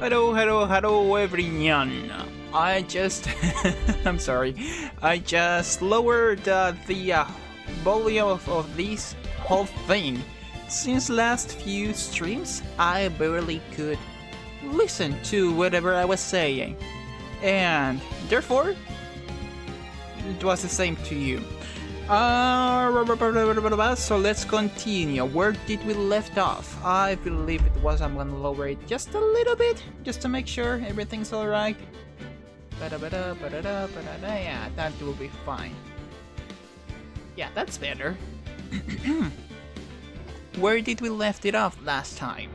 Hello everyone. I'm sorry. I just lowered the volume of this whole thing. Since last few streams, I barely could listen to whatever I was saying. And therefore, it was the same to you. So let's continue. Where did we left off? I believe it was. I'm gonna lower it just a little bit, just to make sure everything's alright. Yeah, that will be fine. Yeah, that's better. Where did we left it off last time?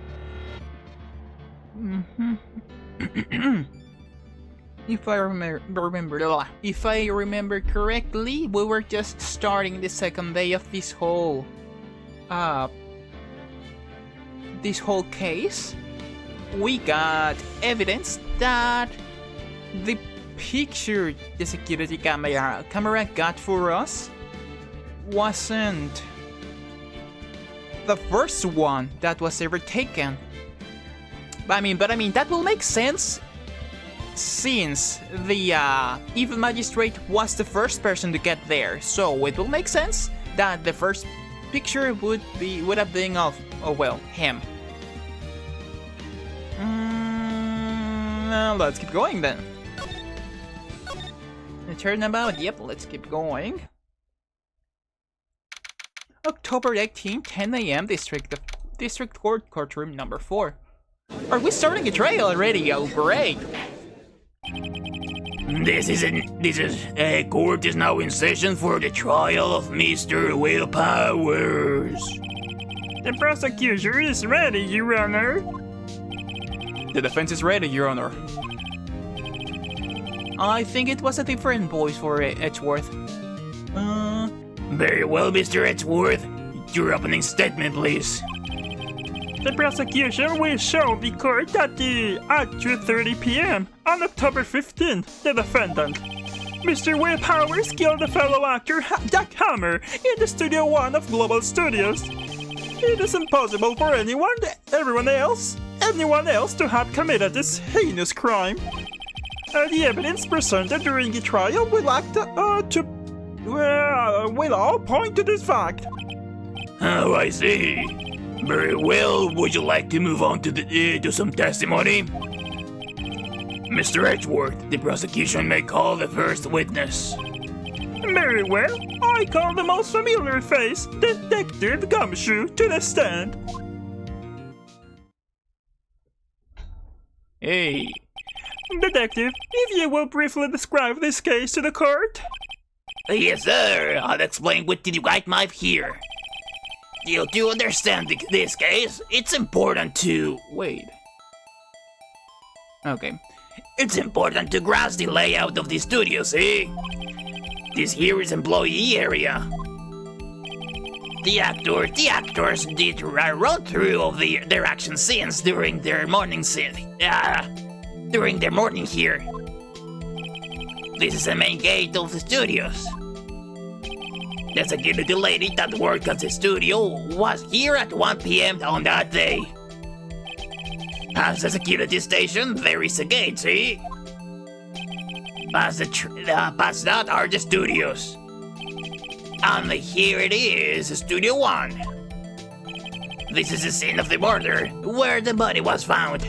If I remember correctly, we were just starting the second day of this whole case. We got evidence that the picture the security camera got for us wasn't the first one that was ever taken. But I mean that will make sense, since the evil magistrate was the first person to get there, so it will make sense that the first picture would have been of him. Let's keep going then. The turnabout, yep, let's keep going. October 18, 10 AM, District Court, courtroom number 4. Are we starting a trial already? Oh, great! Court is now in session for the trial of Mr. Will Powers. The prosecutor is ready, Your Honor. The defense is ready, Your Honor. I think it was a different voice for Edgeworth. Very well, Mr. Edgeworth. Your opening statement, please. The prosecution will show the court that at 2:30 p.m. on October 15th, the defendant, Mr. Will Powers, killed the fellow actor Jack Hammer in the Studio 1 of Global Studios. It is impossible for anyone else to have committed this heinous crime. The evidence presented during the trial will all point to this fact. Oh, I see. Very well. Would you like to move on to some testimony? Mr. Edgeworth, the prosecution may call the first witness. Very well. I call the most familiar face, Detective Gumshoe, to the stand. Hey. Detective, if you will briefly describe this case to the court. Yes, sir. I'll explain with the right knife here. To understand this case, it's important to... Wait. Okay. It's important to grasp the layout of the studio, see? This here is employee area. The actors did a run-through of their action scenes during their morning here. This is the main gate of the studios. The security lady that worked at the studio was here at 1 p.m. on that day. Past the security station, there is a gate, see? Past that are the studios. And here it is, Studio 1. This is the scene of the murder, where the body was found.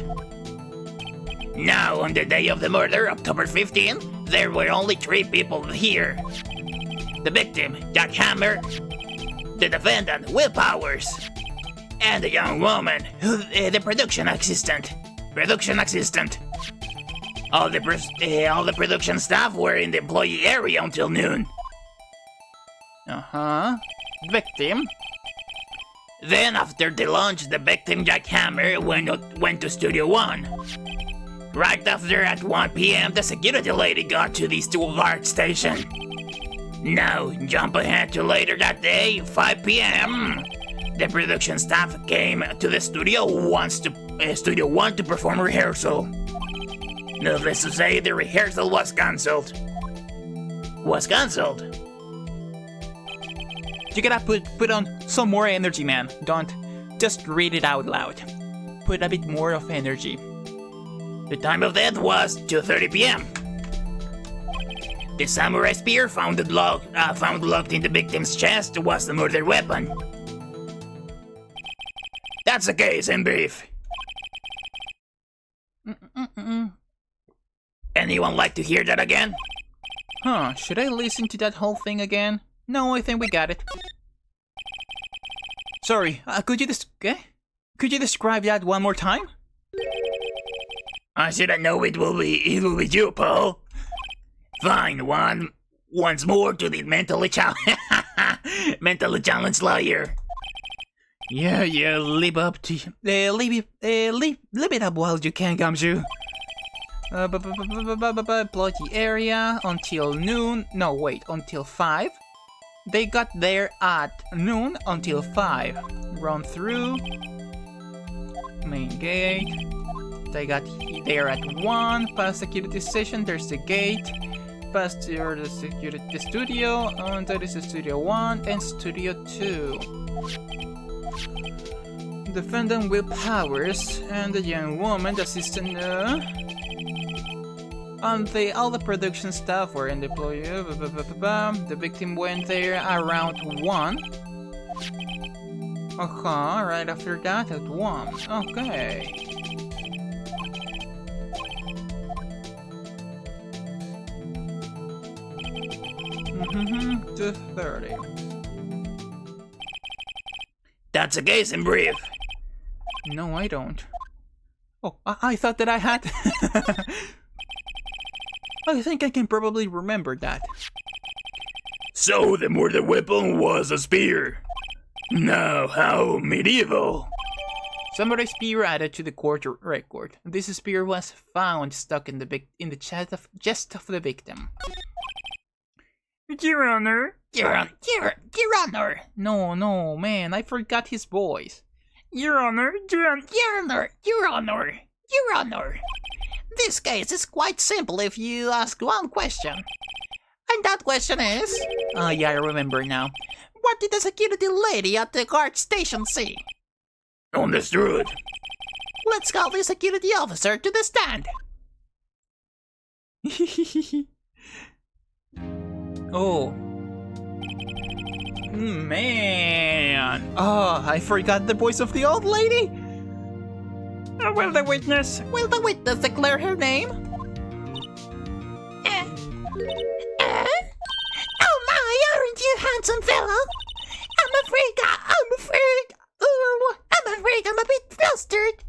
Now, on the day of the murder, October 15th, there were only 3 people here. The victim, Jack Hammer, the defendant, Will Powers, and the young woman, the production assistant. All the production staff were in the employee area until noon. Victim. Then after the lunch, the victim, Jack Hammer, went to Studio 1. Right after, at 1 p.m., the security lady got to the Stuart station. Now, jump ahead to later that day, 5 p.m. The production staff came to the Studio 1 to perform rehearsal. Needless to say, the rehearsal was cancelled. You gotta put on some more energy, man. Don't just read it out loud. Put a bit more of energy. The time of death was 2:30 p.m. The samurai spear found locked in the victim's chest was the murder weapon. That's the case in brief. Anyone like to hear that again? Huh, should I listen to that whole thing again? No, I think we got it. Sorry, could you describe that one more time? I should know it will be you, Paul. Fine, once more to the mentally challenged lawyer. Yeah, live it up while you can, Gumshoe. Bloody area until noon. No, wait, until 5. They got there at noon until 5. Run through. Main gate. They got there at 1. Past security station, there's the gate. Past the security studio. And that is the studio 1 and studio 2. Defendant Will Powers and the young woman, the assistant, and all the production staff were in deploy. The victim went there around 1. Right after that at 1. Okay. To 30. That's a case in brief. No, I don't. Oh, I thought that I had. I think I can probably remember that. So the murder weapon was a spear. Now, how medieval. Samurai spear added to the court record. This spear was found stuck in the chest of the victim. Your Honor. Your Honor. No, man, I forgot his voice. Your Honor. Your Honor. This case is quite simple if you ask one question. And that question is... Oh, yeah, I remember now. What did the security lady at the guard station see? Understood. Let's call the security officer to the stand. Oh. Man. Oh, I forgot the voice of the old lady. Will the witness declare her name? Oh my, aren't you handsome fellow? I'm afraid I'm a bit flustered.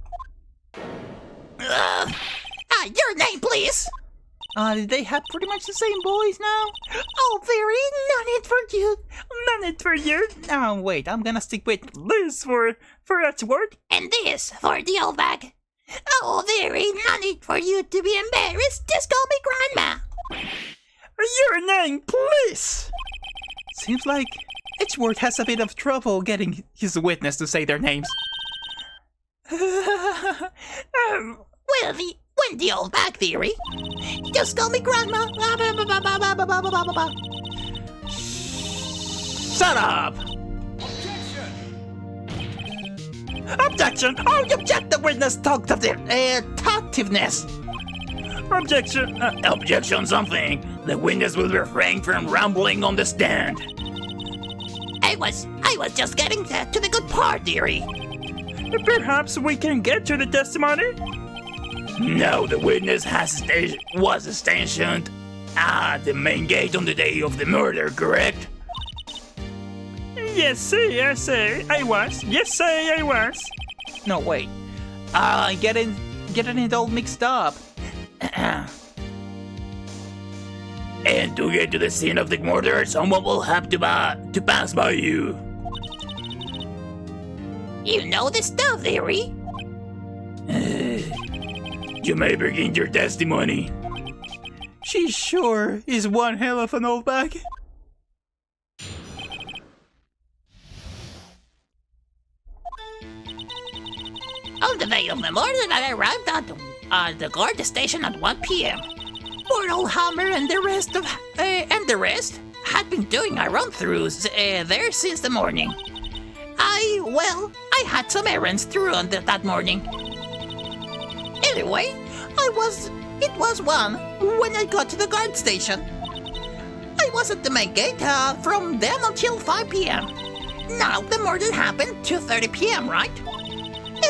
Your name, please. Did they have pretty much the same voice now? Oh, very, none it for you. Oh, wait, I'm gonna stick with this for Edward. And this for the old bag. Oh, very, none it for you to be embarrassed. Just call me Grandma. Your name, please. Seems like Edgeworth has a bit of trouble getting his witness to say their names. When the old bag theory. Just call me Grandma. Shut up! Objection! Oh, you object the witness talked of the talkativeness. Objection! Objection something. The witness will refrain from rambling on the stand. I was just getting to the good part, dearie. Perhaps we can get to the testimony? No, the witness was stationed at the main gate on the day of the murder, correct? Yes, I was. Yes, I was. No, wait. Getting it all mixed up. And to get to the scene of the murder, someone will have to pass by you. You know the stuff, dearie. You may begin your testimony. She sure is one hell of an old bag. On the day of the murder, I arrived at the guard station at 1 p.m. Poor old Hammer and the rest had been doing a run-throughs there since the morning. I had some errands to run that morning. Anyway, it was 1 when I got to the guard station. I was at the main gate from then until 5 p.m. Now the murder happened 2:30 p.m., right?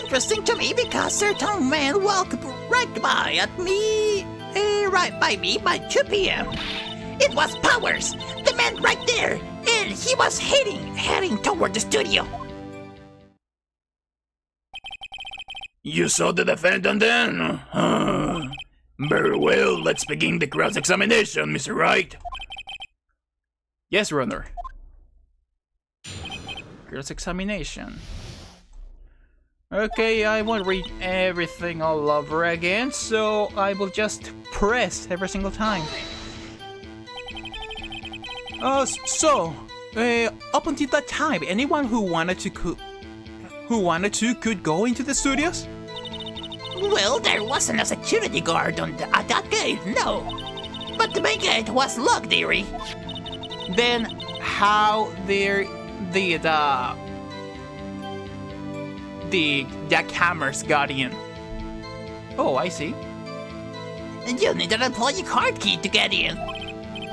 Interesting to me because certain man walked right by me by 2 p.m. It was Powers, the man right there, and he was heading toward the studio. You saw the defendant then? Very well, let's begin the cross-examination, Mr. Wright. Yes, Your Honor. Cross-examination. Okay, I won't read everything all over again, so I will just press every single time. Up until that time, anyone who wanted to could go into the studios? Well, there wasn't a security guard at that gate, no. But the main gate was locked, dearie. Then how the jackhammers got in? Oh, I see. You need an employee card key to get in.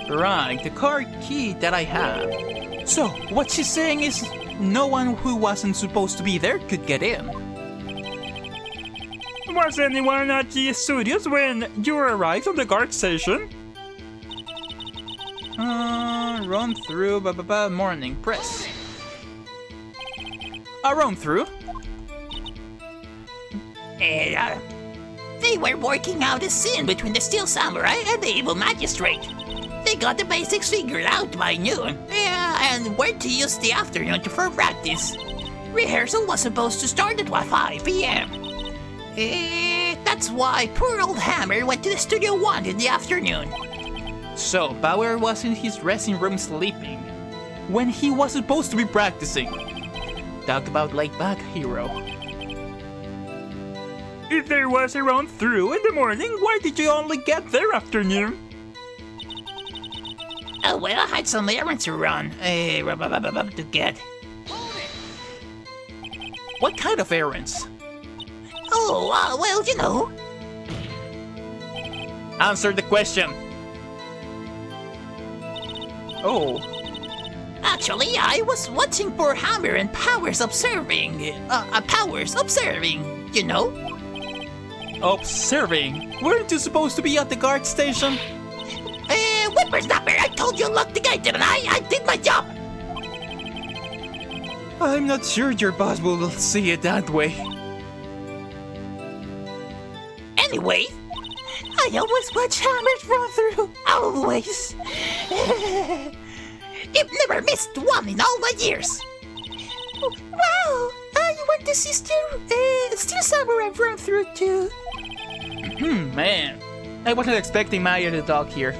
Right, the card key that I have. So, what she's saying is no one who wasn't supposed to be there could get in. Was anyone at the studios when you arrived on the guard station? Run through, morning, press. Run through. They were working out a scene between the Steel Samurai and the evil magistrate. They got the basics figured out by noon, and were to use the afternoon for practice. Rehearsal was supposed to start at 5 p.m. That's why poor old Hammer went to the Studio 1 in the afternoon. So, Bauer was in his dressing room sleeping, when he was supposed to be practicing. Talk about laid-back hero. If there was a run through in the morning, why did you only get there afternoon? Well, I had some errands to run, to get. What kind of errands? Oh, well, you know. Answer the question. Oh. Actually, I was watching for Hammer and Powers observing, you know? Observing? Weren't you supposed to be at the guard station? Whippersnapper, I told you lock the gate, didn't I? I did my job! I'm not sure your boss will see it that way. Anyway, I always watch Hammers run through. Always. You've never missed one in all my years. Wow, you want to see Steel Samurai run through too? Man, I wasn't expecting Maya to talk here.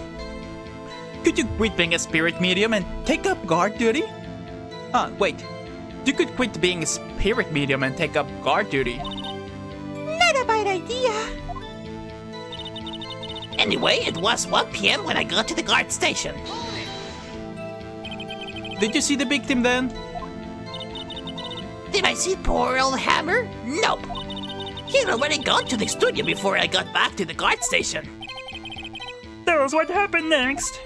Could you quit being a spirit medium and take up guard duty? Wait. You could quit being a spirit medium and take up guard duty. Not a bad idea. Anyway, it was 1 p.m. when I got to the guard station. Did you see the victim then? Did I see poor old Hammer? Nope. He'd already gone to the studio before I got back to the guard station. That was what happened next.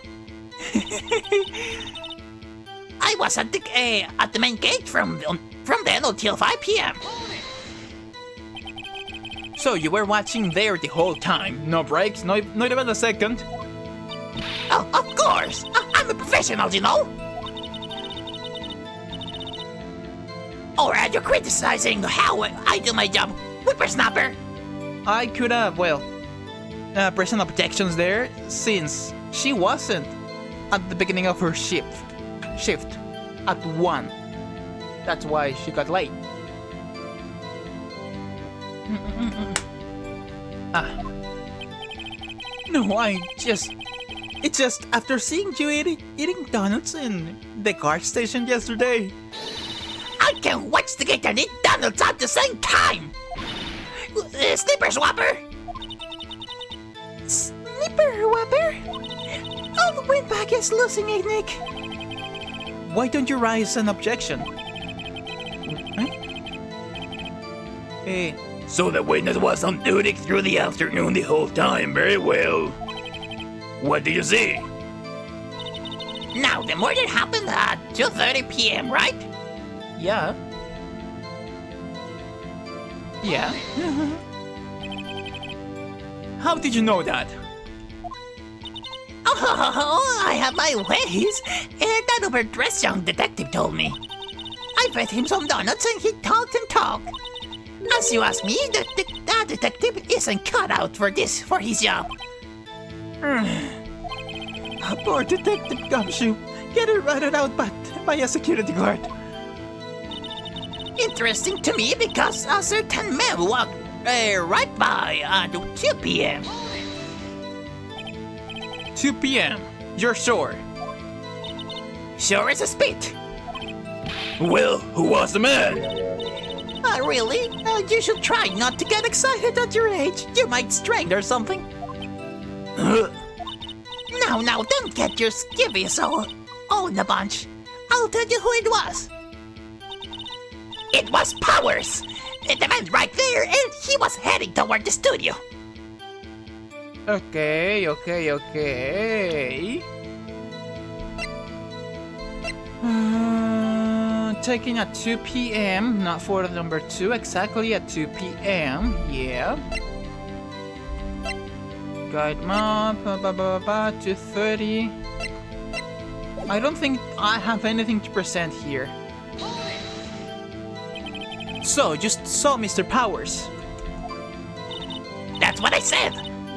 I was at the main gate from then until 5 p.m. So you were watching there the whole time? No breaks? Not even a second? Oh, of course! I'm a professional, you know? Or are you criticizing how I do my job, Whippersnapper? I could have, present objections there, since she wasn't at the beginning of her shift at 1. That's why she got late. No, it's just after seeing you eating donuts in the guard station yesterday. I can watch the gate and eat donuts at the same time! Snipper Swapper! Snipper Swapper? All the windbag is losing a nick. Why don't you raise an objection? So the witness was on duty through the afternoon the whole time. Very well. What did you see? Now, the murder happened at 2:30 p.m., right? Yeah. Yeah. How did you know that? Oh, I have my ways. That overdressed young detective told me. I fed him some donuts and he talked and talked. As you ask me, that detective isn't cut out for his job. Poor Detective Gumshoe. Get it ratted out by a security guard. Interesting to me because a certain man walked right by at 2 p.m. 2 p.m. You're sure? Sure as a spit. Well, who was the man? Really? You should try not to get excited at your age. You might strain or something. Now, don't get your skivvy so all in a bunch. I'll tell you who it was. It was Powers. The man right there, and he was heading toward the studio. Okay. Taking at 2 p.m. Not for the number 2, exactly at 2 p.m. Yeah. Guide map, 2:30. I don't think I have anything to present here. So, just saw Mr. Powers. That's what I said.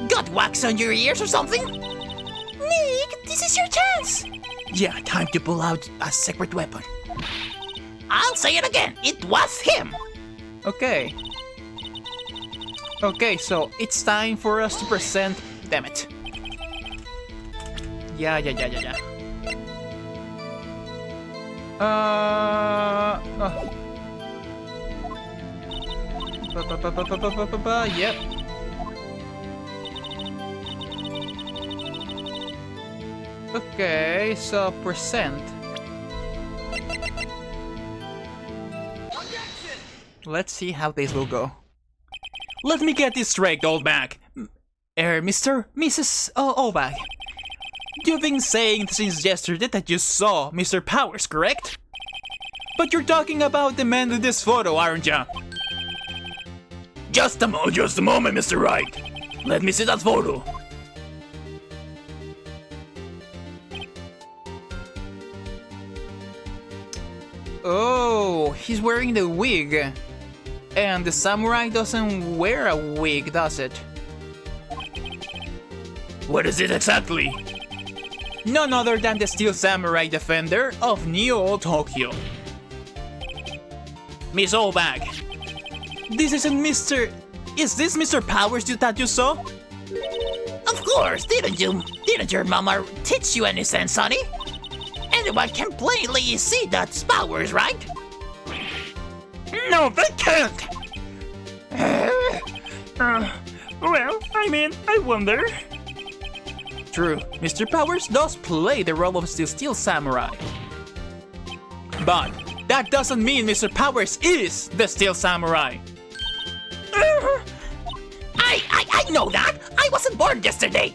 Got wax on your ears or something? Nick, this is your chance. Yeah, time to pull out a secret weapon. I'll say it again. It was him. Okay. Okay, so it's time for us to present. Damn it. Yeah. Yep. Okay, so present. Let's see how this will go. Let me get this straight, Oldbag. Mrs. Oldbag. You've been saying since yesterday that you saw Mr. Powers, correct? But you're talking about the man in this photo, aren't ya? Just a moment, Mr. Wright. Let me see that photo. Oh, he's wearing the wig. And the samurai doesn't wear a wig, does it? What is it exactly? None other than the Steel Samurai Defender of Neo Tokyo. Miss Oldbag. This isn't Mr. Is this Mr. Powers that you saw? Of course, didn't your mama teach you any sense, honey? Anyone can plainly see that's Powers, right? No, they can't! Well, I mean, I wonder. True, Mr. Powers does play the role of Steel Samurai. But that doesn't mean Mr. Powers is the Steel Samurai. I know that! I wasn't born yesterday!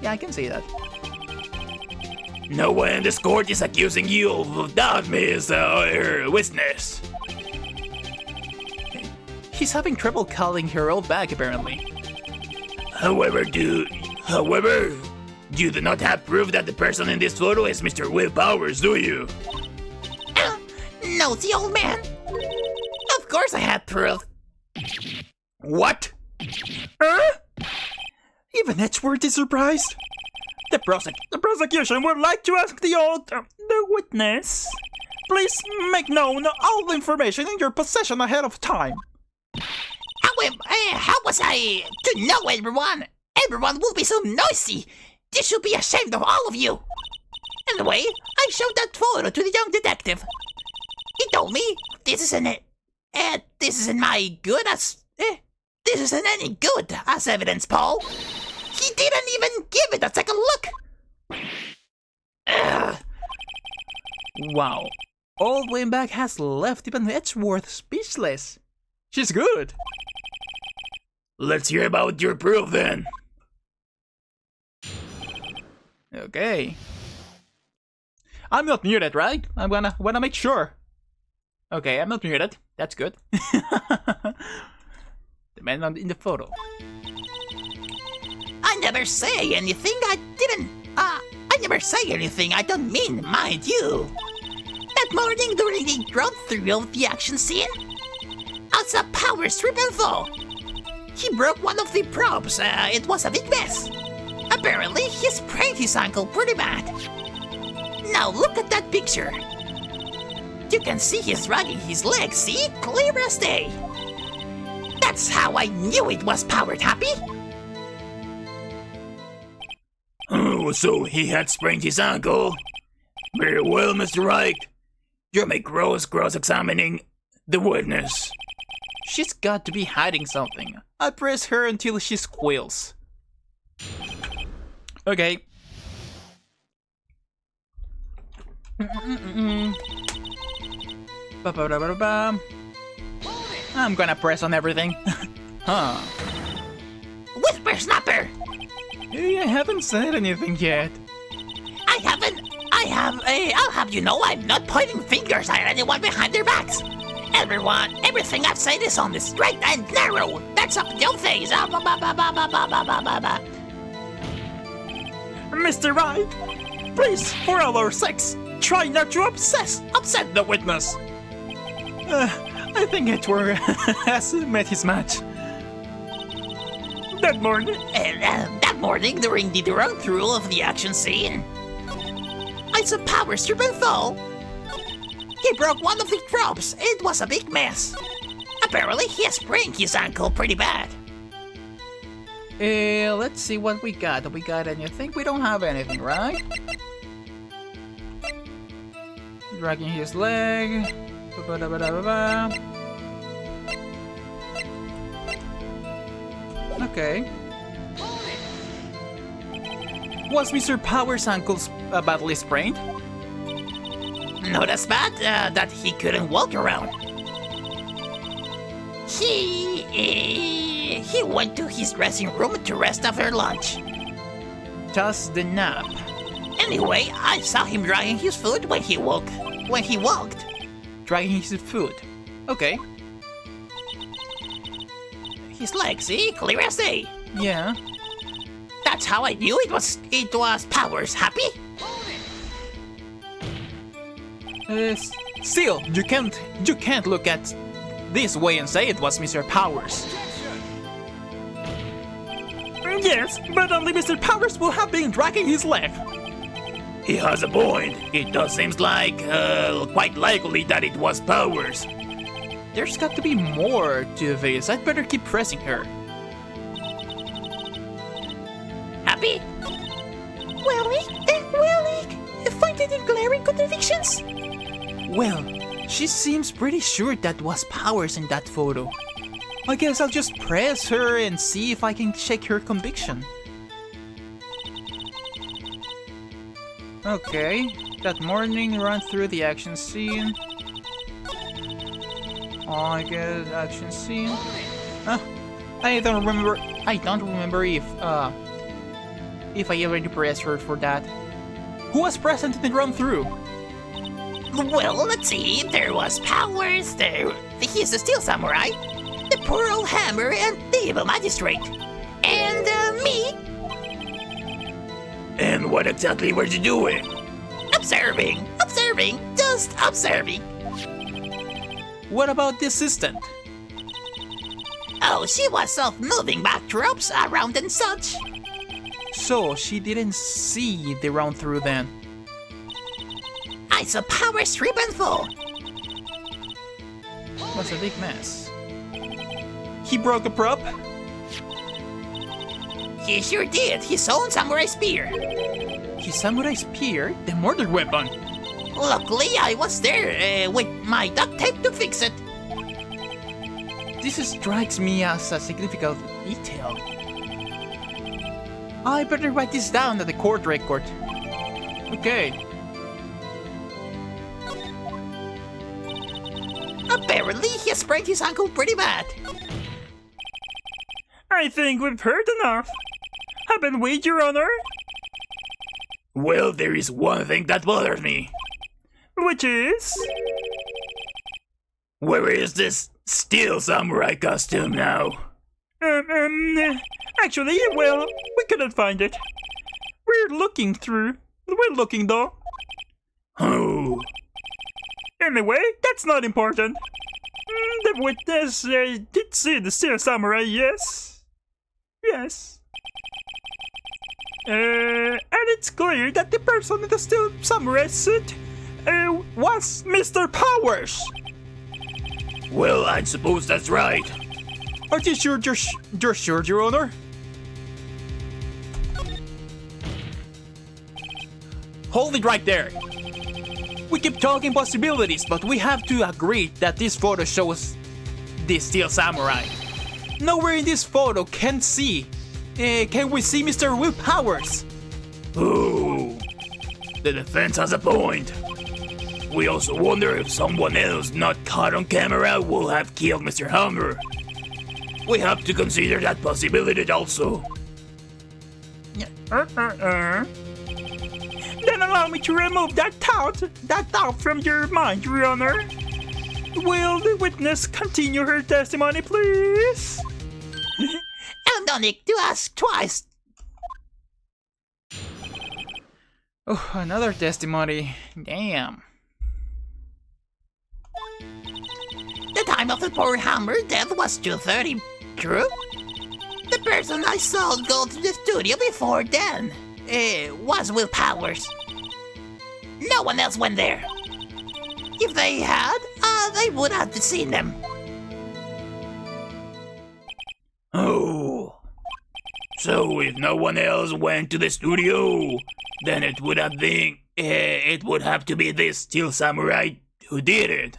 Yeah, I can see that. No one in this court is accusing you of that, Miss Witness. He's having trouble calling her Oldbag, apparently. However, you do not have proof that the person in this photo is Mr. Will Powers, do you? No, the old man. Of course I have proof. What? Even Edgeworth is surprised. The prosecution would like to ask the witness. Please make known all the information in your possession ahead of time. How was I to know everyone? Everyone will be so noisy. This should be ashamed of all of you. Anyway, I showed that photo to the young detective. He told me this isn't any good as evidence, Paul. He didn't even give it a second look. Wow. Old Wimback has left even Edgeworth speechless. She's good. Let's hear about your proof then. Okay. I'm not muted, right? I wanna make sure. Okay, I'm not muted. That's good. The man in the photo. I never say anything I didn't. I never say anything I don't mean, mind you. That morning during the run-through of the action scene, as a power strip and fall, he broke one of the props. It was a big mess. Apparently, he sprained his ankle pretty bad. Now look at that picture. You can see he's dragging his leg, see? Clear as day. That's how I knew it was powered, Happy. Oh, so he had sprained his ankle. Very well, Mr. Wright. You may cross-examining the witness. She's got to be hiding something. I press her until she squeals. Okay. Ba-ba-da-ba-da-ba. I'm gonna press on everything. Huh. Whisper Snapper! Hey, I haven't said anything yet. I'll have you know I'm not pointing fingers at anyone behind their backs. Everything I've said is on the straight and narrow. That's up your face. Mr. Wright, please, for our sakes, try not to upset the witness. I think Edward has met his match. That morning, That morning during the run-through of the action scene, I saw power strip and fall. He broke one of the props. It was a big mess. Apparently, he sprained his ankle pretty bad. Let's see what we got. We got anything? We don't have anything, right? Dragging his leg. Ba-ba-da-ba-da-ba-ba. Okay. Was Mr. Power's ankles badly sprained? Not as bad that he couldn't walk around. He went to his dressing room to rest after lunch. Just the nap. Anyway, I saw him dragging his foot when he walked. Dragging his foot. Okay. His legs, see? Clear as day. Yeah. That's how I knew it was Powers. Happy? Still, you can't look at this way and say it was Mr. Powers. yes, but only Mr. Powers will have been dragging his leg. He has a point. It does seem like quite likely that it was Powers. There's got to be more to this. I'd better keep pressing her. Happy? Find any glaring contradictions? Well, she seems pretty sure that was Powers in that photo. I guess I'll just press her and see if I can shake her conviction. Okay, that morning run through the action scene. I guess action scene. I don't remember if I already pressed her for that. Who was present in the run through? Well, let's see. There was Powers, he's the Steel Samurai, the poor old Hammer, and the Evil Magistrate. And me. And what exactly were you doing? Observing, just observing. What about the assistant? Oh, she was off moving backdrops around and such. So she didn't see the round through then. I saw Power strip and fall. Was a big mess. He broke a prop? He sure did. His own samurai spear. His samurai spear? The murder weapon. Luckily, I was there with my duct tape to fix it. This strikes me as a significant detail. I better write this down at the court record. Okay. Apparently, he sprained his ankle pretty bad. I think we've heard enough. Haven't we, Your Honor? Well, there is one thing that bothers me. Which is? Where is this steel samurai costume now? Actually, well, we couldn't find it. We're looking though. Oh. Anyway, that's not important. The witness did see the steel samurai, yes? Yes. And it's clear that the person in the steel samurai suit was Mr. Powers. Well, I suppose that's right. Are you sure, you're sure, Your Honor? Hold it right there. We keep talking possibilities, but we have to agree that this photo shows the steel samurai. Nowhere in this photo can we see Mr. Will Powers. Ooh. The defense has a point. We also wonder if someone else not caught on camera will have killed Mr. Hammer. We have to consider that possibility also. Then allow me to remove that doubt from your mind, Your Honor. Will the witness continue her testimony, please? And no need to ask twice. Oh, another testimony. Damn. The time of the poor Hammer death was 2:30, true? The person I saw go to the studio before then was Will Powers. No one else went there. If they had, they would have seen them. Oh. So if no one else went to the studio, then it would have to be this steel samurai who did it.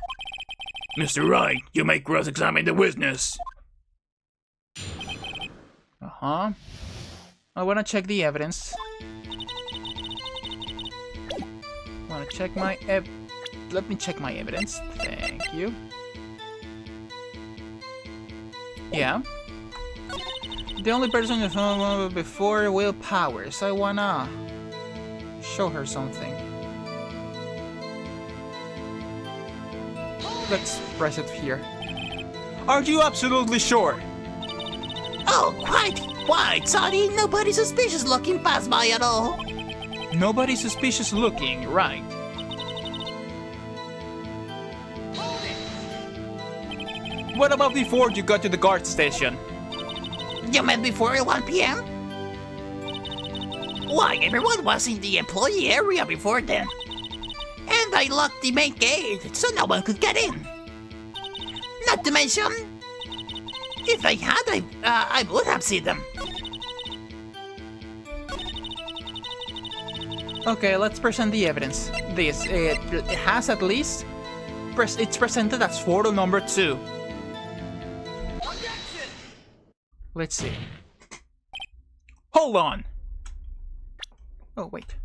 Mr. Wright, you may cross-examine the witness. Uh-huh. I wanna check the evidence. Let me check my evidence. Thank you. Yeah. The only person who saw before Will Powers. I wanna show her something. Let's press it here. Are you absolutely sure? Oh, quite, sorry. Nobody suspicious looking passed by at all. Nobody suspicious looking, right? What about before you got to the guard station? You meant before 1 p.m.? Why, everyone was in the employee area before then. And I locked the main gate so no one could get in. Not to mention, if they had, I would have seen them. Okay, let's present the evidence. It has at least... It's presented as photo number 2. Let's see. Hold on! Oh, wait.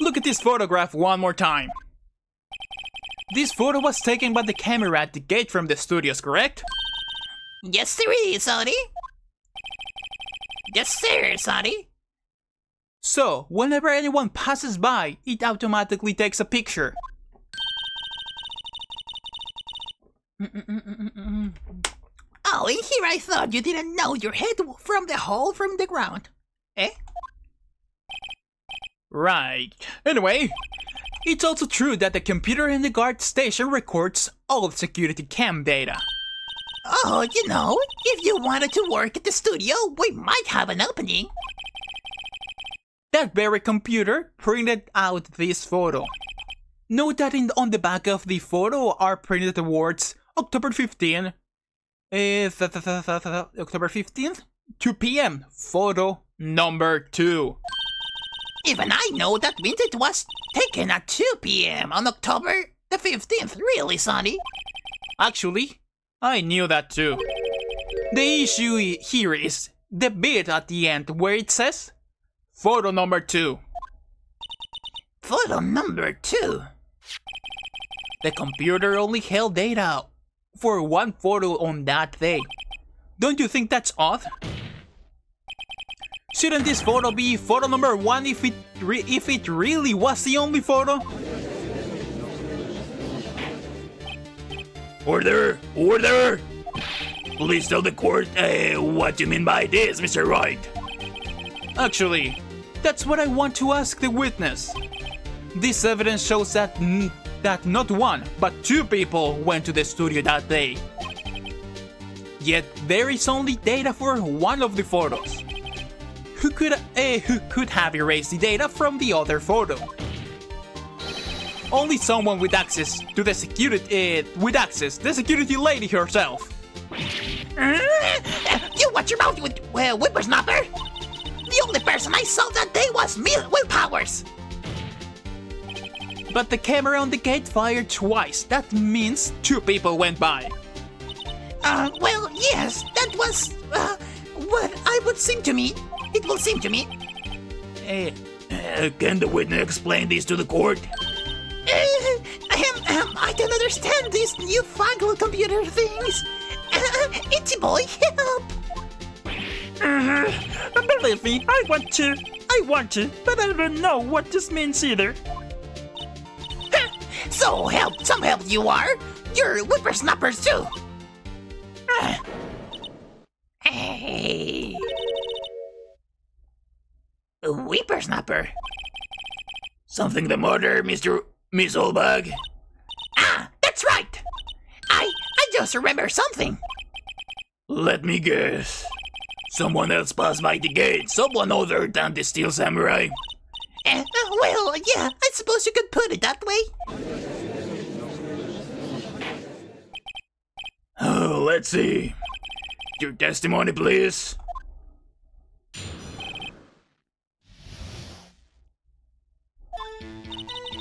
Look at this photograph one more time. This photo was taken by the camera at the gate from the studios, correct? Yes, sir, Sonny. Yes, sir, Sonny. So, whenever anyone passes by, it automatically takes a picture. Oh, in here I thought you didn't know your head from the hole from the ground. Eh? Right. Anyway, it's also true that the computer in the guard station records all the security cam data. Oh, you know, if you wanted to work at the studio, we might have an opening. That very computer printed out this photo. Note that on the back of the photo are printed the words October 15th, October 15th, 2 p.m. Photo number 2. Even I know that means it was taken at 2 p.m. on October the 15th, really, Sonny? Actually, I knew that too. The issue here is the bit at the end where it says photo number 2. Photo number 2? The computer only held data for one photo on that day. Don't you think that's odd? Shouldn't this photo be photo number 1 if it really was the only photo? Order! Order! Please tell the court what you mean by this, Mr. Wright. Actually, that's what I want to ask the witness. This evidence shows that not one, but 2 people went to the studio that day. Yet there is only data for one of the photos. Who could have erased the data from the other photo? Only someone with access to the security lady herself. You watch your mouth, whippersnapper! The only person I saw that day was Will Powers! But the camera on the gate fired twice. That means 2 people went by. Well, yes, that was, what it will seem to me. Can the witness explain this to the court? I don't understand these newfangled computer things. Itchy boy, help! Believe me, I want to, but I don't know what this means either. So some help you are. You're whippersnappers too. Hey. Whippersnapper. Something the matter, Miss Olbag? Ah, that's right. I just remember something. Let me guess. Someone else passed by the gate. Someone other than the Steel Samurai. Well, yeah, I suppose you could put it that way. Oh, let's see. Your testimony, please.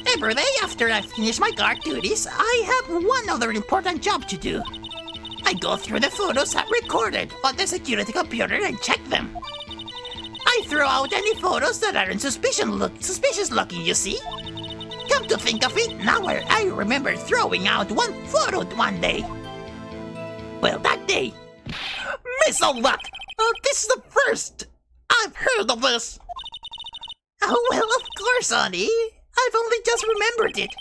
Every day after I finish my guard duties, I have one other important job to do. I go through the photos I recorded on the security computer and check them. I throw out any photos that aren't suspicious looking, you see? Come to think of it, now I remember throwing out one photo one day. Well, that day, Miss O'Luck, this is the first I've heard of this. Oh, well, of course, honey. I've only just remembered it.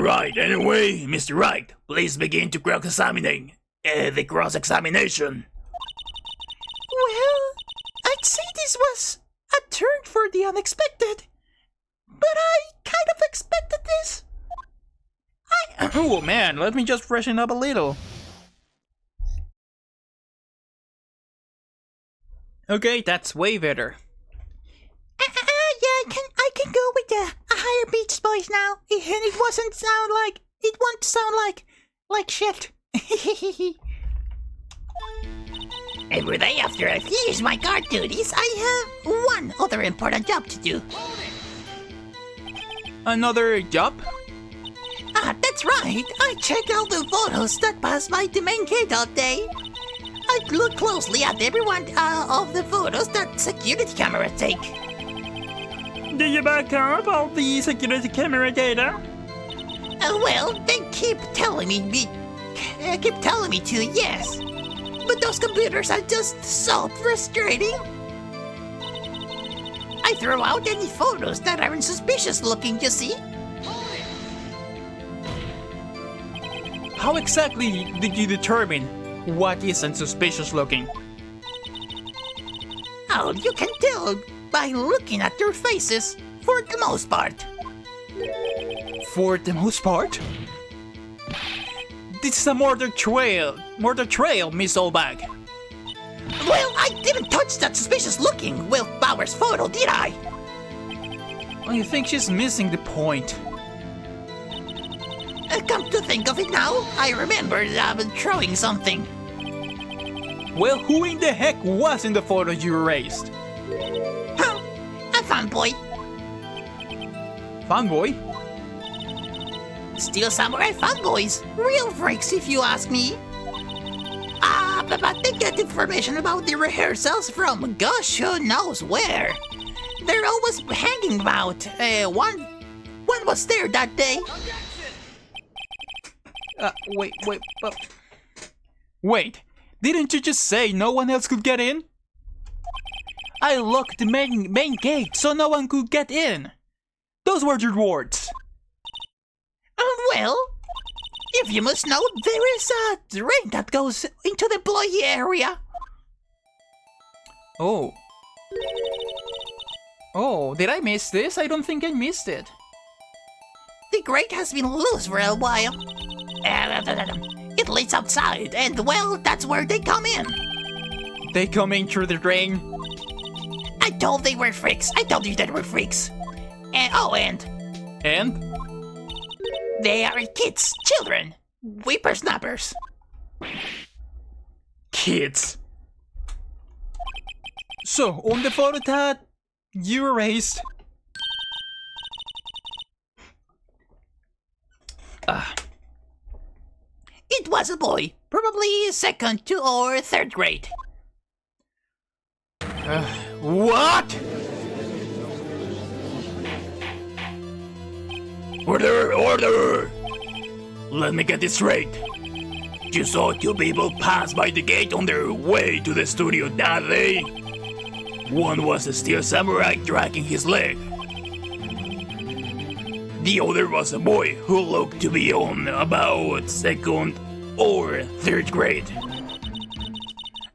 Right, anyway, Mr. Wright, please begin to cross-examining. The cross-examination. Well, I'd say this was a turn for the unexpected. But I kind of expected this. Oh man, let me just freshen up a little. Okay, that's way better. Yeah, I can go with a higher pitched voice now. And it won't sound like shit. Every day after I finish my guard duties, I have one other important job to do. Another job? Ah, that's right. I check out the photos that pass by the main gate all day. I look closely at every one of the photos that security cameras take. Do you back up all the security camera data? Well, they keep telling me to, yes. But those computers are just so frustrating. I throw out any photos that aren't suspicious looking, you see? How exactly did you determine what isn't suspicious looking? Oh, you can tell by looking at their faces, for the most part. For the most part? This is a murder trail, Miss Olbag. Well, I didn't touch that suspicious looking Will Powers photo, did I? I think she's missing the point. Come to think of it now, I remember throwing something. Well, who in the heck was in the photo you erased? Huh, a fanboy. Fanboy? Steel Samurai fanboys. Real freaks, if you ask me. But they get information about the rehearsals from gosh who knows where. They're always hanging about. One was there that day. Wait, but... Wait, didn't you just say no one else could get in? I locked the main gate so no one could get in. Those were your words. Well, if you must know, there is a drain that goes into the employee area. Oh. Oh, did I miss this? I don't think I missed it. The grate has been loose for a while. It leads outside, and well, that's where they come in. They come in through the drain. I told they were freaks. I told you they were freaks. And And? they are kids, children, whippersnappers. Kids. So, on the photo that you erased. It was a boy, probably second to or third grade. What? Order! Order! Let me get this straight. You saw two people pass by the gate on their way to the studio that day. One was a steel samurai dragging his leg. The other was a boy who looked to be on about second or third grade.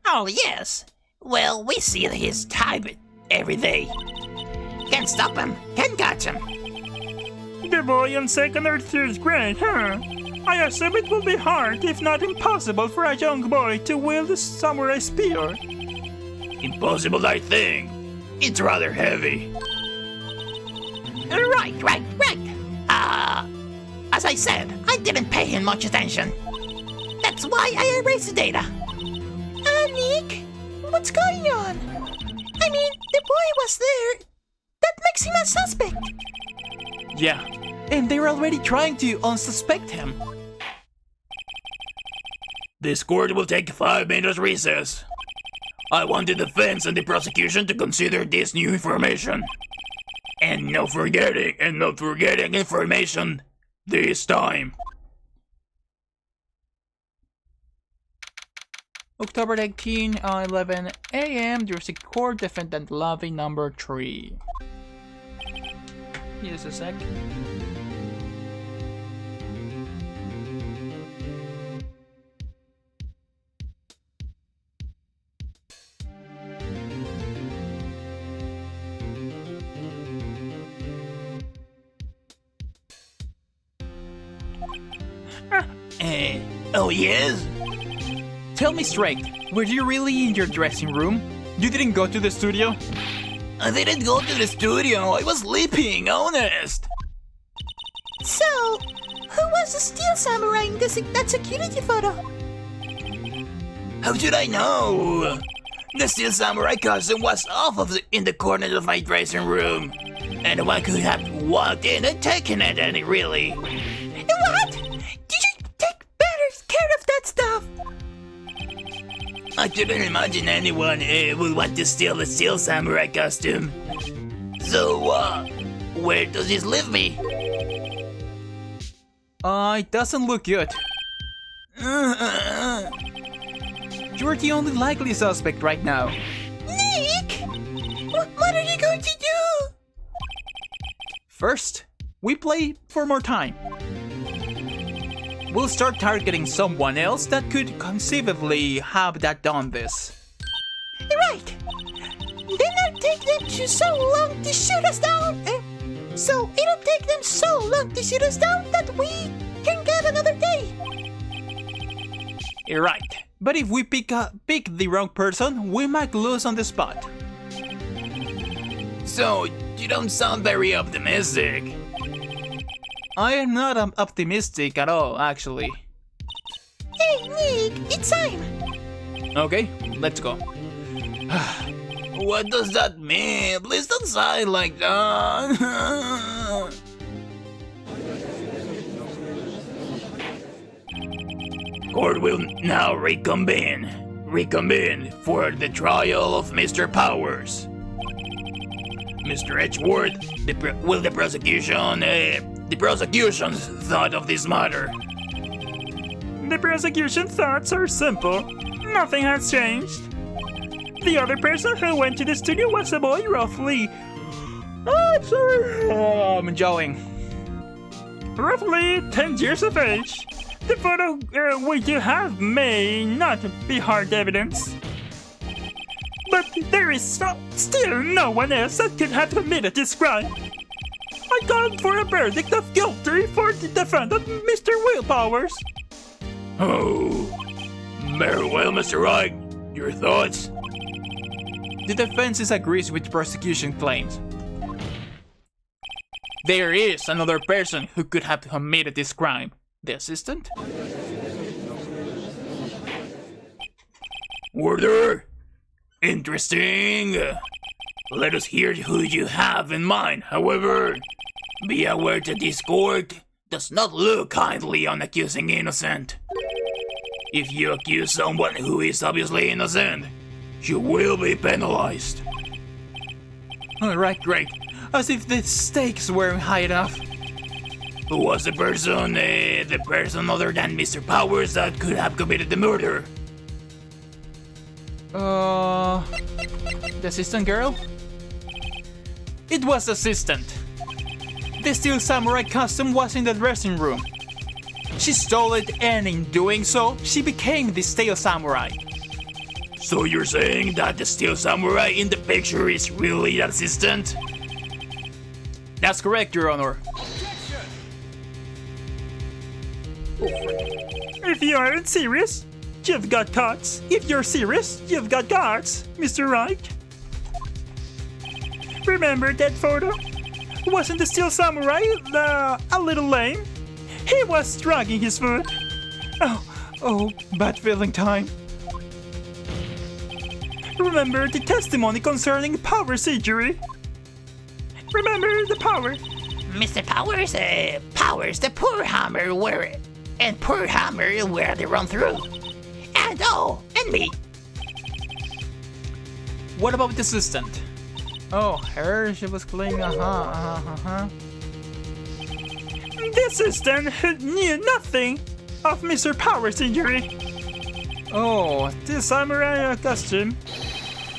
Oh, yes. Well, we see his type every day. Can't stop him, can't catch him. The boy in second or third grade, huh? I assume it will be hard, if not impossible, for a young boy to wield a samurai spear. Impossible, I think. It's rather heavy. Right. As I said, I didn't pay him much attention. That's why I erased the data. Nick, what's going on? I mean, the boy was there. That makes him a suspect. Yeah, and they're already trying to unsuspect him. This court will take 5 minutes recess. I want the defense and the prosecution to consider this new information. And not forgetting information this time. October 19, 11 a.m. There's a court defendant lobby number 3. Here's a sec. Oh yes? Tell me straight, were you really in your dressing room? You didn't go to the studio? I didn't go to the studio. I was sleeping, honest. So, who was the steel samurai in that security photo? How should I know? The steel samurai costume was in the corner of my dressing room. Anyone could have walked in and taken it, and really. What? Did you take better care of that stuff? I couldn't imagine anyone would want to steal the steel samurai costume. So, where does this leave me? It doesn't look good. You're the only likely suspect right now. Nick! What are you going to do? First, we play for more time. We'll start targeting someone else that could conceivably have done this. Right. Then I'll take them so long to shoot us down. So it'll take them so long to shoot us down that we can get another day. Right. But if we pick the wrong person, we might lose on the spot. So, you don't sound very optimistic. I am not optimistic at all, actually. Hey, Nick, it's time. Okay, let's go. What does that mean? Please don't sigh like that. Court will now reconvene for the trial of Mr. Powers. Mr. Edgeworth, will the prosecution's thought of this matter? The prosecution thoughts are simple. Nothing has changed. The other person who went to the studio was a boy roughly... I'm sorry. I'm enjoying. Roughly 10 years of age. The photo we do have may not be hard evidence. But there is still no one else that could have committed this crime. I called for a verdict of guilty for the defendant, Mr. Willpowers. Oh, very well, Mr. Wright. Your thoughts? The defense agrees with prosecution claims. There is another person who could have committed this crime. The assistant? Order. Interesting. Let us hear who you have in mind. However, be aware that this court does not look kindly on accusing innocent. If you accuse someone who is obviously innocent, you will be penalized. Alright, great. As if the stakes weren't high enough. Who was the person other than Mr. Powers that could have committed the murder? The assistant girl? It was the assistant. The steel samurai costume was in the dressing room. She stole it, and in doing so, she became the steel samurai. So you're saying that the steel samurai in the picture is really the assistant? That's correct, Your Honor. If you aren't serious, you've got thoughts. If you're serious, you've got guards, Mr. Wright. Remember that photo? Wasn't the steel samurai a little lame? He was dragging his foot. Oh, bad feeling time. Remember the testimony concerning Powers' injury? Remember the Power? Mr. Powers, the poor hammer where they run through. And me. What about the assistant? Oh, her, she was playing, The assistant who knew nothing of Mr. Powers' injury. Oh, The samurai costume.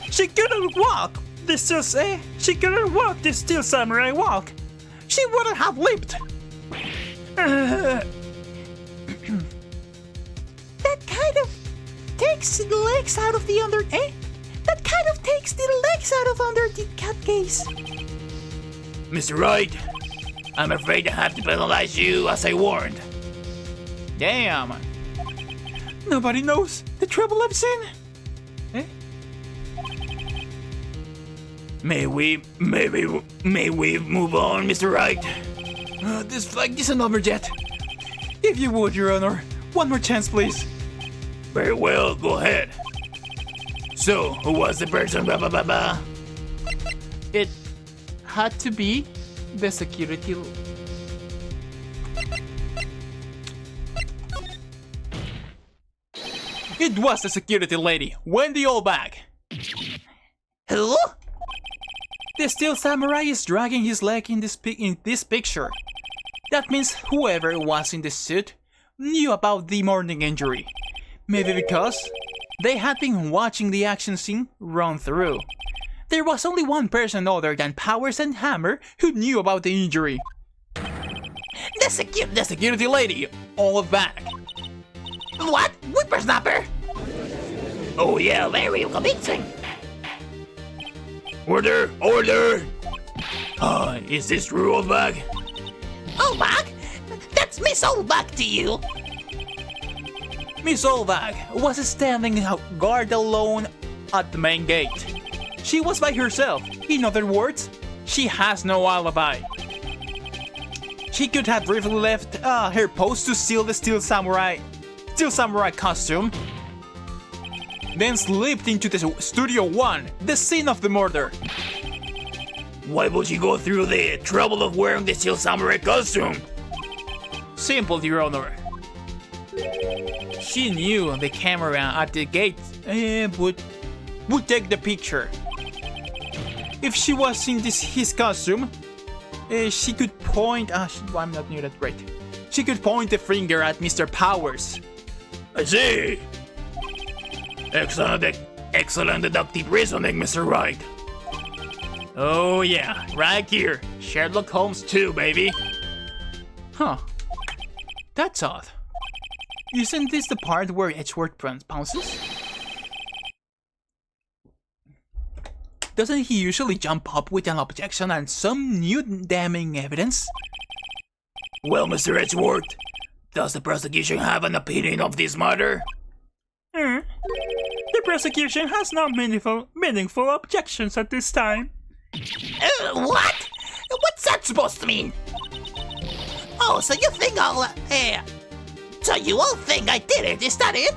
She couldn't walk. She couldn't walk the steel samurai walk. She wouldn't have leaped. That kind of takes the legs out of the under. That kind of takes the legs out of under the cat case. Mr. Wright, I'm afraid I have to penalize you as I warned. damn. Nobody knows the trouble I've seen. May we move on, Mr. Wright? This flag isn't over yet. If you would, Your Honor, one more chance, please. Very well, go ahead. So, who was the person? Blah, blah, blah, blah. It had to be the security. It was the security lady, Wendy Olbach. Who? The steel samurai is dragging his leg in this picture. That means whoever was in the suit knew about the morning injury. Maybe because they had been watching the action scene run through. There was only one person other than Powers and Hammer who knew about the injury. The Security lady, Olbach. What? Whippersnapper? Oh yeah, Very convincing. order! Is this true, Olbach? Olbach? That's Miss Olbach to you. Miss Olbach was standing guard alone at the main gate. She was by herself. In other words, she has no alibi. She could have briefly left her post to steal the steel samurai costume, then slipped into the Studio 1, the scene of the murder. Why would she go through the trouble of wearing the steel samurai costume? Simple, Your Honor. She knew the camera at the gate would take the picture. If she was in his costume, she could point. I'm not near that great. She could point the finger at Mr. Powers. I see. Excellent deductive reasoning, Mr. Wright. Oh yeah, right here. Sherlock Holmes 2, baby. Huh. That's odd. Isn't this the part where Edgeworth bounces? Doesn't he usually jump up with an objection and some new damning evidence? Well, Mr. Edgeworth, does the prosecution have an opinion of this matter? The prosecution has no meaningful objections at this time. What? What's that supposed to mean? Oh, so you think so you all think I did it, is that it?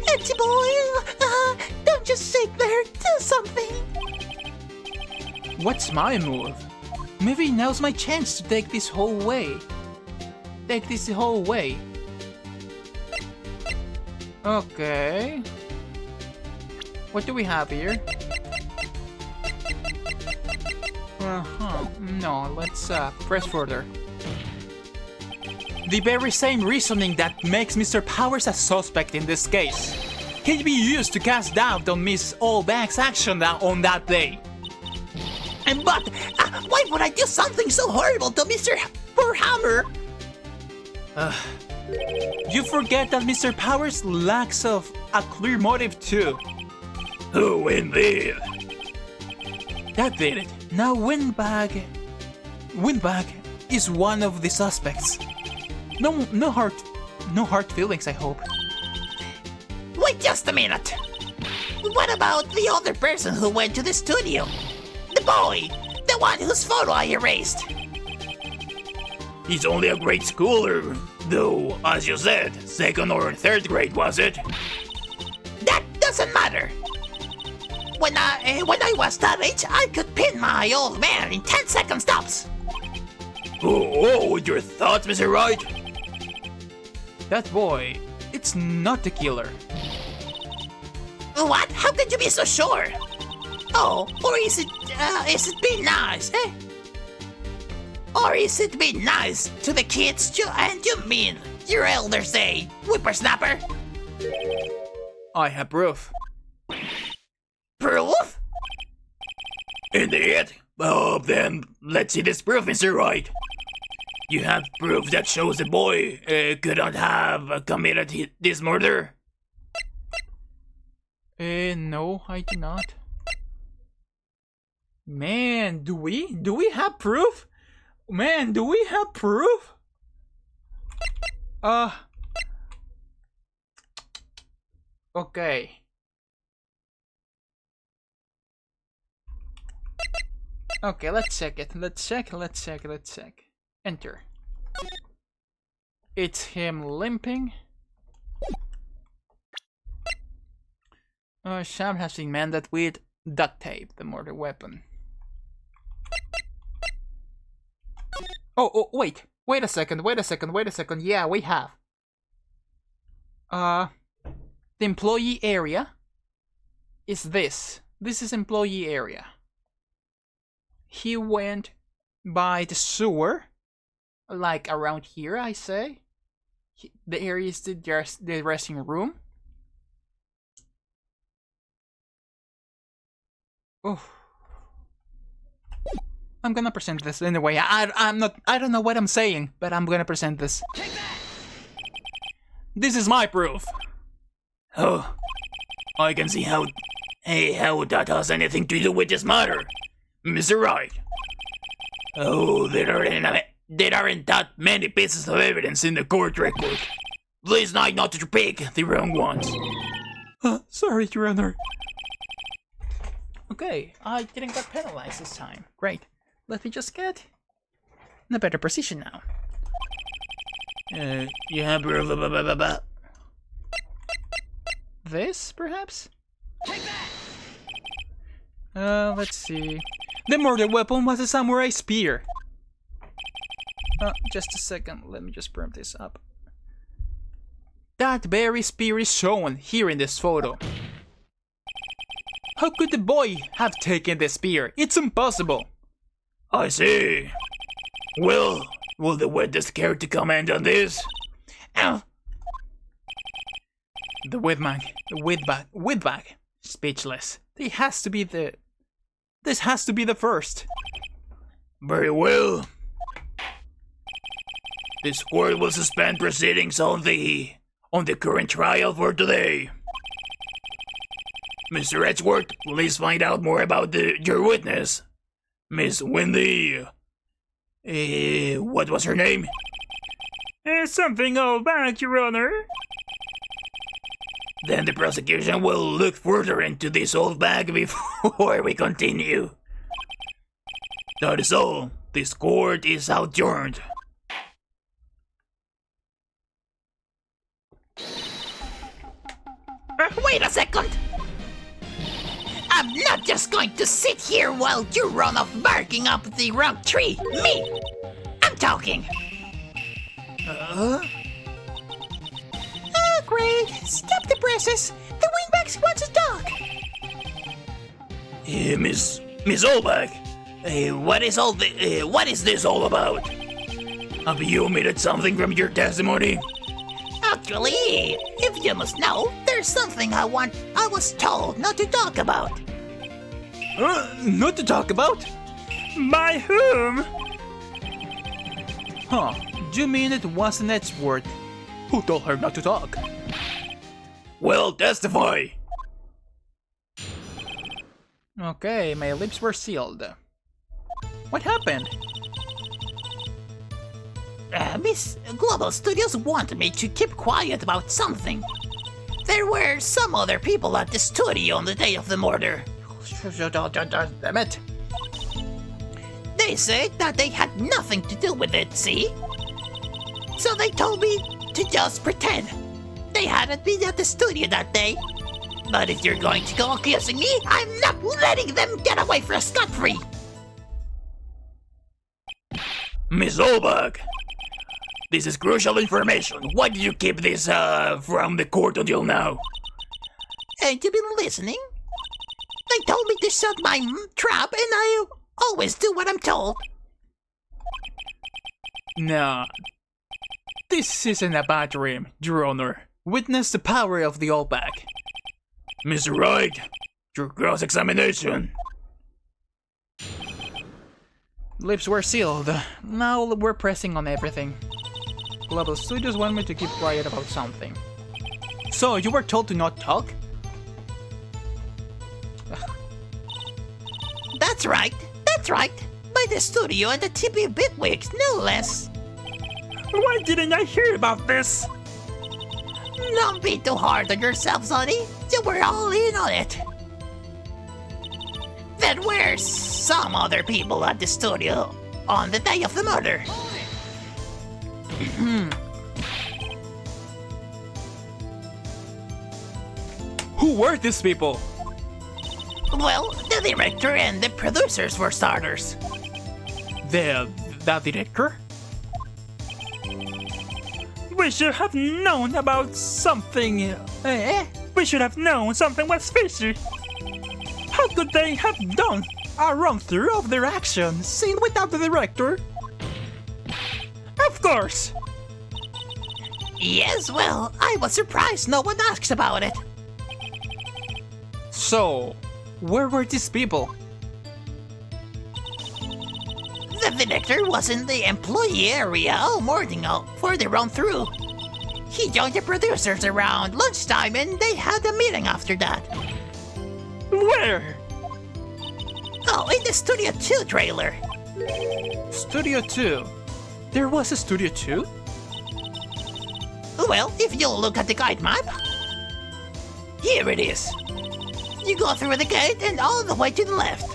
Edgy boy, don't just sit there, do something. What's my move? Maybe now's my chance to take this whole way. Okay. What do we have here? No, let's press further. The very same reasoning that makes Mr. Powers a suspect in this case can be used to cast doubt on Miss Allbank's action on that day. But why would I do something so horrible to Mr. Burhammer? You forget that Mr. Powers lacks of a clear motive too. Oh, indeed. That did it. Now Windbag is one of the suspects. No hard feelings, I hope. Wait just a minute. What about the other person who went to the studio? The boy, the one whose photo I erased. He's only a grade schooler, though, as you said, 2nd or 3rd grade, was it? That doesn't matter. When I was that age, I could pin my old man in 10-second stops. Oh, your thoughts, Mr. Wright? That boy, it's not the killer. What? How can you be so sure? Oh, or is it being nice, eh? Or is it being nice to the kids and you mean your elders say, whippersnapper? I have proof. Proof? Indeed. Then let's see this proof, Mr. Wright. You have proof that shows the boy could not have committed this murder? No, I do not. Man, do we have proof? Man, do we have proof? Okay. Okay, let's check it. Let's check. Enter. It's him limping. Sham has been mended with duct tape, the murder weapon. Oh, wait a second. Yeah, we have. The employee area is this. This is employee area. He went by the sewer, like around here, I say. The area is the dressing room. Oh. I'm gonna present this anyway. I don't know what I'm saying, but I'm gonna present this. This is my proof. Oh, I can see how that has anything to do with this matter, Mr. Wright. Oh, there aren't that many pieces of evidence in the court record. Please not to pick the wrong ones. Sorry, Your Honor. Okay, I didn't get penalized this time. Great. Let me just get in a better position now. You have proof of This, perhaps? Let's see. The murder weapon was a samurai spear. Just a second. Let me just bring this up. That very spear is shown here in this photo. How could the boy have taken the spear? It's impossible. I see. Well, will the witness care to comment on this? The Whitbag. Speechless. This has to be the first. Very well. This court will suspend proceedings on the current trial for today. Mr. Edgeworth, please find out more about your witness. Miss Wendy. What was her name? Something all back, Your Honor. Then the prosecution will look further into this old bag before we continue. That is all. This court is adjourned. Wait a second! I'm not just going to sit here while you run off barking up the wrong tree. Me! I'm talking! Oh, great. Stop the presses. The wingbacks wants to talk. Miss Olbach, what is this all about? Have you omitted something from your testimony? Actually, if you must know, there's something I was told not to talk about. Not to talk about? By whom? Huh. Do you mean it wasn't Edgeworth who told her not to talk? Well, testify. Okay, my lips were sealed. What happened? Miss Global Studios wanted me to keep quiet about something. There were some other people at the studio on the day of the murder. Damn it. They said that they had nothing to do with it, see? So they told me to just pretend. They hadn't been at the studio that day. But if you're going to go accusing me, I'm not letting them get away for scot-free. Miss Olbach, this is crucial information. Why did you keep this from the court until now? Ain't you been listening? They told me to shut my trap, and I always do what I'm told. Nah. This isn't a bad dream, Your Honor. Witness the power of the old bag. Mr. Wright, your cross-examination. Lips were sealed. Now we're pressing on everything. Global Studios want me to keep quiet about something. So, you were told to not talk? That's right. By the studio and the TV bigwigs, no less. Why didn't I hear about this? Don't be too hard on yourself, Sonny. You were all in on it. There were some other people at the studio on the day of the murder. Who were these people? Well, the director and the producers were starters. The director? We should have known about something. We should have known something was fishy. How could they have done a run-through of their action scene without the director? Of course. Yes, well, I was surprised no one asks about it. So, where were these people? The director was in the employee area all morning for the run-through. He joined the producers around lunchtime and they had a meeting after that. Where? Oh, in the Studio 2 trailer. Studio 2? There was a Studio 2? Well, if you look at the guide map, here it is. You go through the gate and all the way to the left.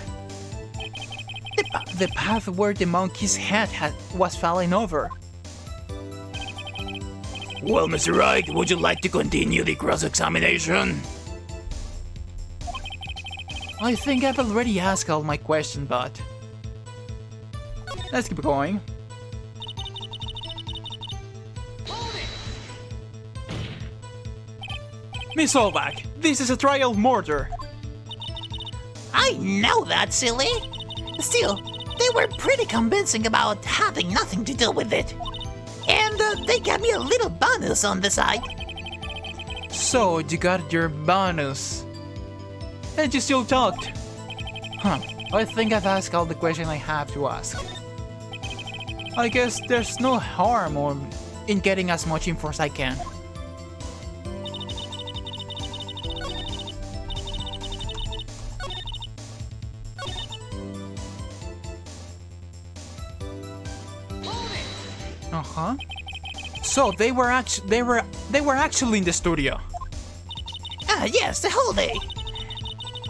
The path where the monkey's head was falling over. Well, Mr. Wright, would you like to continue the cross-examination? I think I've already asked all my questions, but... let's keep going. Miss Olbach, this is a trial murder. I know that, silly. Still, they were pretty convincing about having nothing to do with it. And they gave me a little bonus on the side. So, you got your bonus. And you still talked. Huh. I think I've asked all the questions I have to ask. I guess there's no harm in getting as much info as I can. Uh-huh. So they were actually in the studio. Ah, yes, the whole day.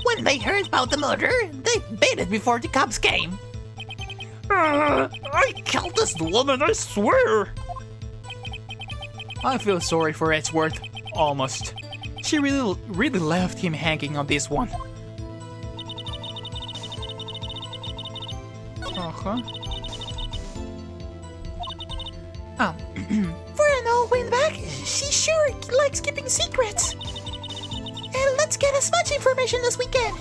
When they heard about the murder, they baited before the cops came. I killed this woman, I swear! I feel sorry for Edgeworth. Almost. She really left him hanging on this one. Uh-huh. For an old windbag, she sure likes keeping secrets. And let's get as much information as we can.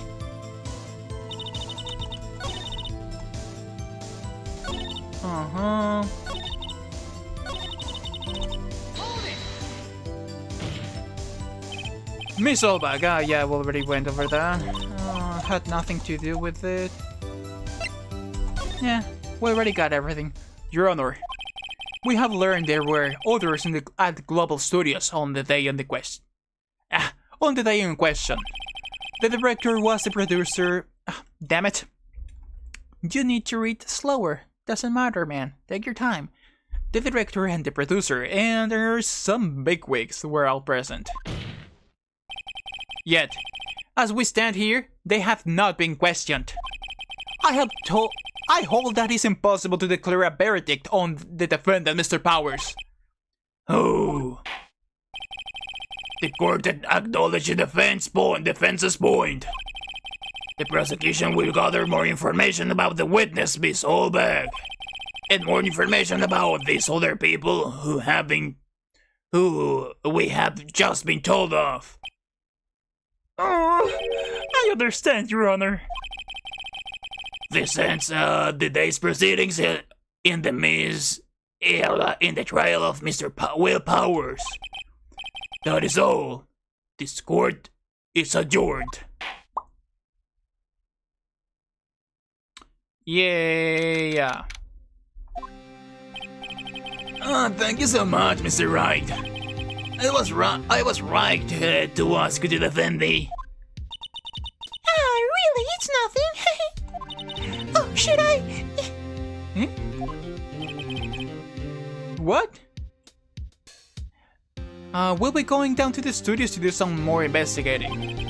Uh-huh. Miss Olbag, yeah, we already went over that. Had nothing to do with it. Yeah, we already got everything. Your Honor, we have learned there were others at the Global Studios on the day in question. On the day in question. The director was the producer. Damn it. You need to read slower. Doesn't matter, man. Take your time. The director and the producer, and there's some bigwigs were all present. Yet, as we stand here, they have not been questioned. I hold that it's impossible to declare a verdict on the defendant, Mr. Powers. Oh. The court acknowledged the defense's point. The prosecution will gather more information about the witness, Miss Olbag, and more information about these other people who we have just been told of. Oh, I understand, Your Honor. This ends the day's proceedings in the trial of Mr. Will Powers. That is all. This court is adjourned. Yeah. Thank you so much, Mr. Wright. I was right to ask you to defend me. Really? It's nothing. Oh, should I? What? We'll be going down to the studios to do some more investigating.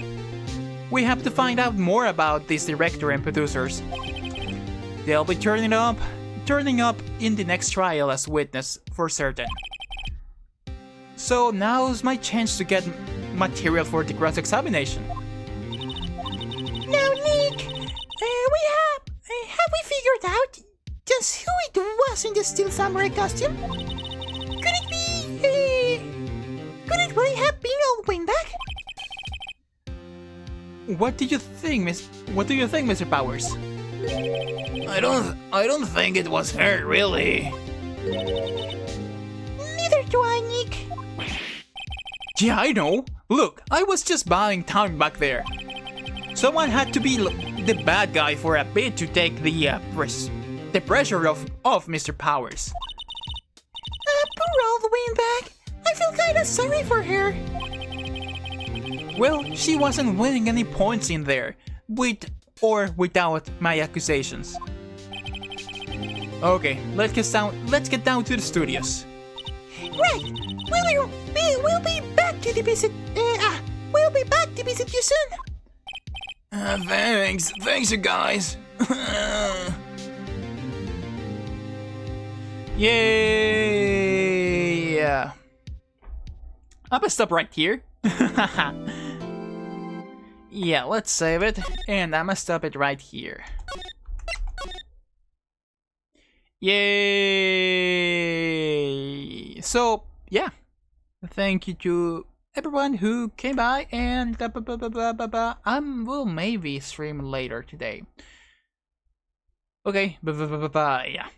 We have to find out more about this director and producers. They'll be turning up in the next trial as witness for certain. So now's my chance to get material for the cross-examination. Now, Nick, have we figured out just who it was in the Steel Samurai costume? Could it really have been old Windbag? What do you think, Mr. Powers? I don't think it was her, really. Neither do I, Nick. Yeah, I know. Look, I was just buying time back there. Someone had to be the bad guy for a bit to take the pressure off Mr. Powers. Poor old Windbag. I feel kinda sorry for her. Well, she wasn't winning any points in there, with or without my accusations. Okay, let's get down to the studios. Right. We'll be back to visit. We'll be back to visit you soon. Thanks, you guys. Yeah. I'm gonna stop right here. Yeah, let's save it, and I'm gonna stop it right here. Yay! So, yeah. Thank you to everyone who came by, and will maybe stream later today. Okay, bye.